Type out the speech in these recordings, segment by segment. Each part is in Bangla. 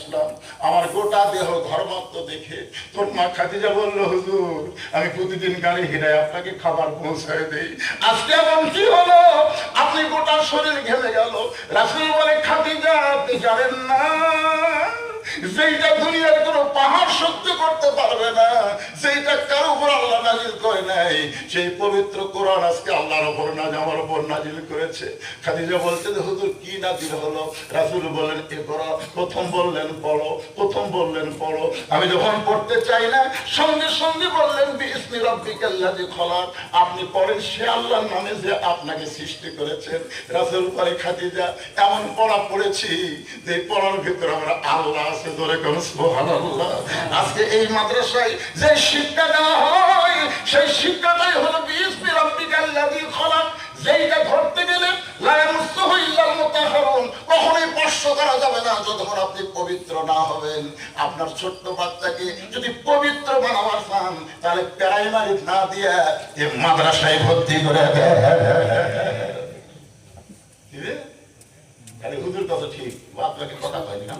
আসলাম। আমার গোটা দেহ ধর্মাত্ম দেখে তোর মা খাদিজা বলল, হুজুর আমি প্রতিদিন গাড়ি হিরায় আপনাকে খাবার পৌঁছায় দেই, আজকে এমন কি হলো আপনি গোটা শরীর ঘেমে গেল। রাসূল বলে, খাদিজা আপনি জানেন না যেইটা দুনিয়ার কোনো পাহাড় সহ্য করতে পারবে না, সেইটা কারো উপর আল্লাহ নাজিল করে নাই, সেই পবিত্র কোরআন আজকে আল্লাহর উপর আমার উপর নাজিল করেছে। খাদিজা বলতে, হুজুর কি নাজিল হলো? রাসূল বলেন, ইকরা, প্রথম বললেন পড়ো, প্রথম বললেন পড়ো। আমি যখন পড়তে চাই না, সঙ্গে সঙ্গে বললেন বিসমি রাব্বিকাল্লাযী খলাক, আপনি পড়েন সে আল্লাহর নামে যে আপনাকে সৃষ্টি করেছেন। রাসূল বলে, খাদিজা এমন পড়া পড়েছি যে পড়ার ভিতরে আমরা আল্লাহ আছে, ধরে কোন সুবহানাল্লাহ। আজকে এই মাদ্রাসায় যে শিক্ষা দেওয়া হয় সেই শিক্ষাটাই হলো বিসমি রাব্বিকাল্লাযী খলাক, যেইটা ধরতে গেলে লা ইয়ামুসসুহু ইল্লাল মুতাহহারুন, কখনোই স্পর্শ করা যাবে না যতক্ষণ আপনি পবিত্র না হবেন। আপনার ছোট্ট বাচ্চাকে যদি পবিত্র বানাবার চান তাহলে প্রাইমারি না দিয়ে এই মাদ্রাসায় ভর্তি করে দেয়। হুজুর কথা ঠিক, আপনাকে কথা হয়নি না,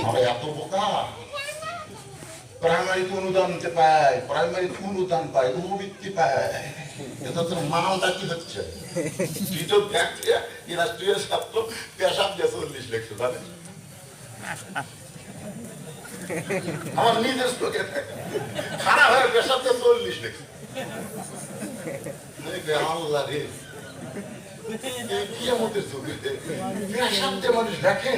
আমরা এত বোকা। প্রাইমারি অনুদান পায়, প্রাইমারি অনুদান পায়, উপবৃত্তি পায়, এটা তো মালটা কি হচ্ছে? রাষ্ট্রীয় ছাত্র পেশাব দিয়ে 40 লেখছে, জানেন? আমার নিজের চোখে খারাপ হয়ে পেশাব দিয়ে 40 লেখছে। আল্লাহ রে, মানুষ দেখে।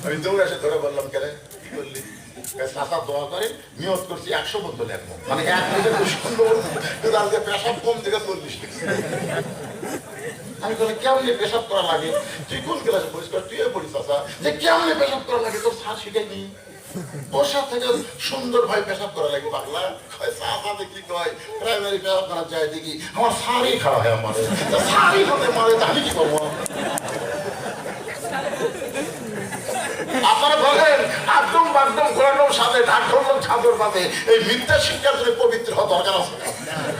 আমি দৌড়ে এসে ধরে বললাম, কেন কি করলি? চাচা দোয়া করে নিয়ত করছি 100 বন্ধ লেখবো, মানে 1 মিনিটে পেশাব কম থেকে 40 লিখছে। আমি বলি, কেমনি পেশাব করা লাগে? তুই কোন ক্লাসে পরিষ্কার তুই পড়িস চাচা, যে কেমনি পেশাব করা লাগে তোর স্যার শিখাইনি? বসা থেকে সুন্দর ভাই পেশাব করা লাগে পাগলা। কি কয় প্রাইমারি পেশাব করা যায় দেখি, আমার সারি খাওয়া হয়, আমার সারি হতে মারে, আমি কি করবো? আপনারা বলেন একদম বাগদম ঘোরানোর সাথে ঢাক ধরলাম ছাদর পাবে, এই মিথ্যা শিক্ষার জন্য পবিত্র হওয়া দরকার আছে।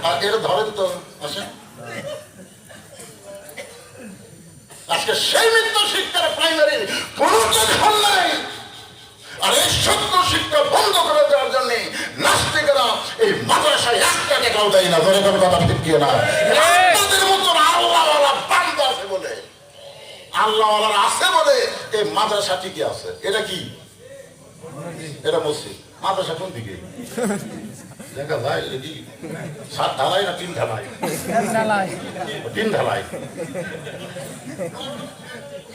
আর এটা ধরেন তো আসেন, আজকে সেই মিথ্যা শিক্ষার প্রাইমারির কোনো ফল নাই। আর এই সত্য শিক্ষা বন্ধ করে দেওয়ার জন্য নাস্তিকেরা এই মাদ্রাসায় 1 টাকাও দেয় না, ধরে কোনো কথা ঠিক কিনা? আপনাদের মতন আল্লাহওয়ালা বান্দা আছে বলে, আল্লাহওয়ালার আছে বলে এই মাদ্রাসা ঠিকই আছে। এটা কি? এটা মসজিদ। মাদ্রাসা কোন দিকে দেখা যায়? এটা কি 7 ঢালাই না 3 ঢালাই? 3 ঢালাই।